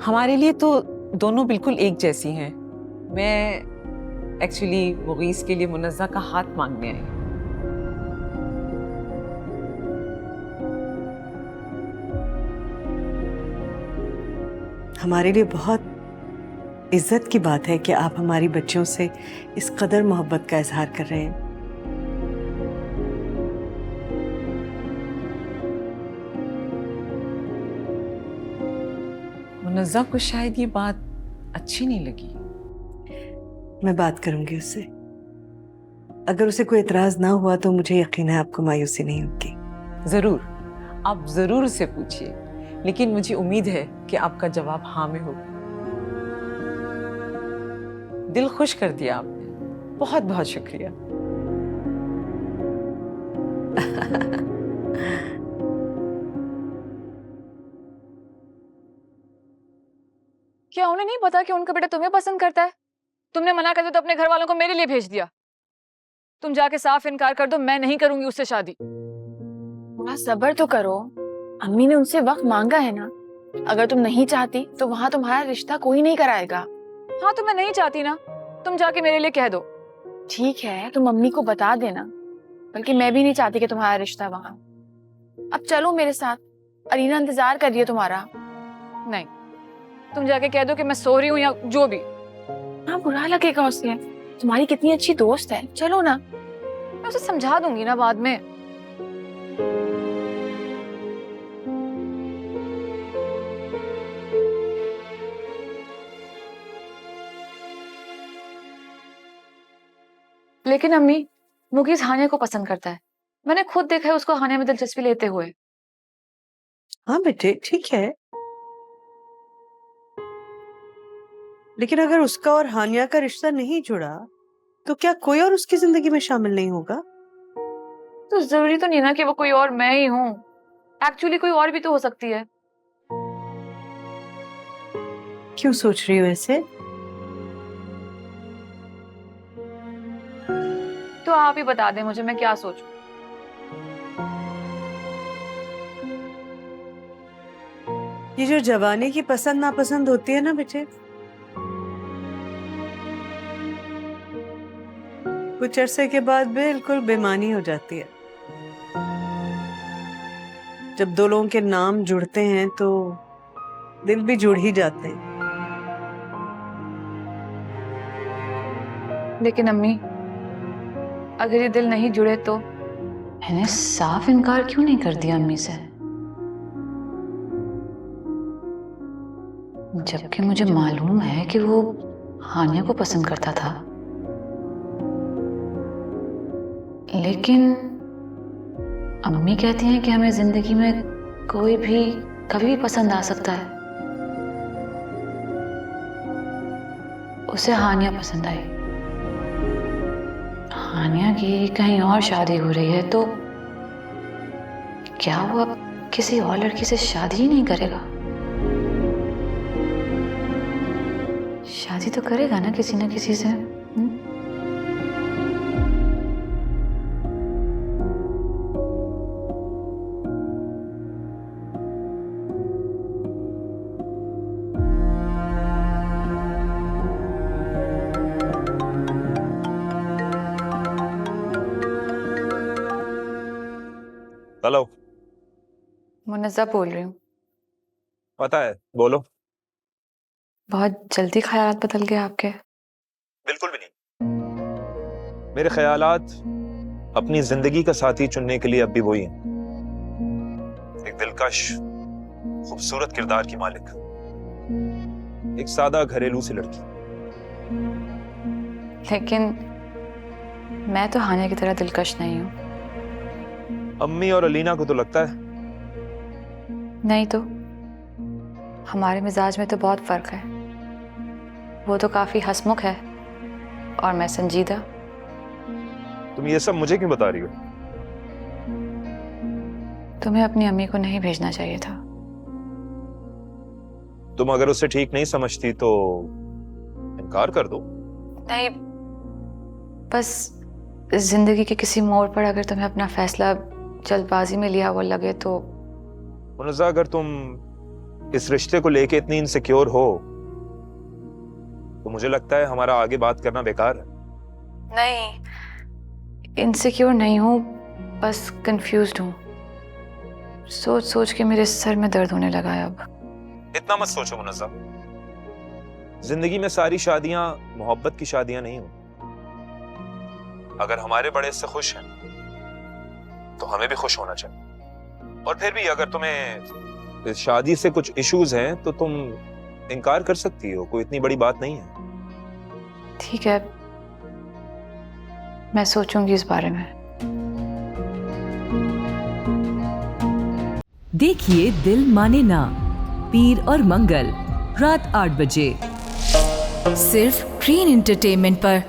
हमारे लिए तो दोनों बिल्कुल एक जैसी हैं। मैं एक्चुअली मुगीस के लिए मुनज़्ज़ा का हाथ मांगने आई। हमारे लिए बहुत इज्जत की बात है कि आप हमारी बच्चियों से इस कदर मोहब्बत का इजहार कर रहे हैं। मुनज़्ज़ा को शायद ये बात अच्छी नहीं लगी। मैं बात करूंगी उससे। अगर उसे कोई एतराज ना हुआ तो मुझे यकीन है आपको मायूसी नहीं होगी। जरूर, आप जरूर उससे पूछिए, लेकिन मुझे उम्मीद है कि आपका जवाब हाँ में होगा। दिल खुश कर दिया आपने, बहुत बहुत शुक्रिया। क्या उन्हें नहीं पता कि उनका बेटा तुम्हें पसंद करता है? तुमने मना कर दिया तो अपने घर वालों को मेरे लिए भेज दिया। तुम जाके साफ इनकार कर दो, मैं नहीं करूंगी उससे शादी। थोड़ा सब्र तो करो, अम्मी ने उनसे वक्त मांगा है ना। अगर तुम नहीं चाहती तो वहाँ तुम्हारा रिश्ता कोई नहीं कराएगा। हाँ तो मैं नहीं चाहती ना, तुम जाके मेरे लिए कह दो। ठीक है, तुम मम्मी को बता देना। बल्कि मैं भी नहीं चाहती कि तुम्हारा रिश्ता वहाँ। अब चलो मेरे साथ, अरीना इंतजार कर रही है तुम्हारा। नहीं, तुम जाके कह दो कि मैं सो रही हूँ या जो भी। हाँ, बुरा लगेगा उसे। तुम्हारी कितनी अच्छी दोस्त है, चलो ना। मैं उसे समझा दूंगी ना बाद में। लेकिन अम्मी, मुगीज हानिया को पसंद करता है। मैंने खुद देखा है उसको हानिया में दिलचस्पी लेते हुए। हाँ बेटे, ठीक है, लेकिन अगर उसका और हानिया का रिश्ता नहीं जुड़ा तो क्या कोई और उसकी जिंदगी में शामिल नहीं होगा? तो जरूरी तो नहीं ना कि वो कोई और मैं ही हूँ। एक्चुअली कोई और भी तो हो सकती है। क्यों सोच रही हो ऐसे? तो आप ही बता दें मुझे, मैं क्या सोचूं। ये जो जवानी की पसंद नापसंद होती है ना बेटे, कुछ अरसे के बाद बिल्कुल बेमानी हो जाती है। जब दो लोगों के नाम जुड़ते हैं तो दिल भी जुड़ ही जाते हैं। लेकिन अम्मी, अगर ये दिल नहीं जुड़े तो? मैंने साफ इनकार क्यों नहीं कर दिया अम्मी से, जबकि मुझे मालूम है कि वो हानिया को पसंद करता था। लेकिन अम्मी कहती हैं कि हमें जिंदगी में कोई भी कभी भी पसंद आ सकता है। उसे हानिया पसंद आई। हानिया की कहीं और शादी हो रही है तो क्या वो अब किसी और लड़की से शादी ही नहीं करेगा? शादी तो करेगा ना किसी न किसी से। हेलो। मुनज़्ज़ा बोल रही हूँ। पता है, बोलो। बहुत जल्दी ख्यालात बदल गए आपके। बिल्कुल भी नहीं। मेरे ख्यालात अपनी जिंदगी का साथी चुनने के लिए अब भी वही हैं। एक दिलकश, खूबसूरत किरदार की मालिक, एक सादा घरेलू सी लड़की। लेकिन मैं तो हानिया की तरह दिलकश नहीं हूँ। अम्मी और अलीना को तो लगता है। नहीं तो हमारे मिजाज में तो बहुत फर्क है। वो तो काफी हंसमुख है और मैं संजीदा। तुम ये सब मुझे क्यों बता रही हो? तुम्हें अपनी अम्मी को नहीं भेजना चाहिए था। तुम अगर उसे ठीक नहीं समझती तो इनकार कर दो। नहीं, बस जिंदगी के किसी मोड़ पर अगर तुम्हें अपना फैसला जल्दबाजी में लिया हुआ लगे तो। मुनज़्ज़ा, अगर तुम इस रिश्ते को लेके इतनी इनसिक्योर हो तो मुझे लगता है हमारा आगे बात करना बेकार है। नहीं, इनसिक्योर नहीं हूँ, बस कंफ्यूज्ड हूँ। सोच सोच के मेरे सर में दर्द होने लगा है अब। इतना मत सोचो मुनज़्ज़ा। जिंदगी में सारी शादियां मोहब्बत की शादियां नहीं होती। अगर हमारे बड़े इससे खुश हैं तो हमें भी खुश होना चाहिए। और फिर भी अगर तुम्हें इस शादी से कुछ इश्यूज हैं तो तुम इनकार कर सकती हो, कोई इतनी बड़ी बात नहीं है। ठीक है, मैं सोचूंगी इस बारे में। देखिए दिल माने ना, पीर और मंगल रात 8 बजे सिर्फ ग्रीन एंटरटेनमेंट पर।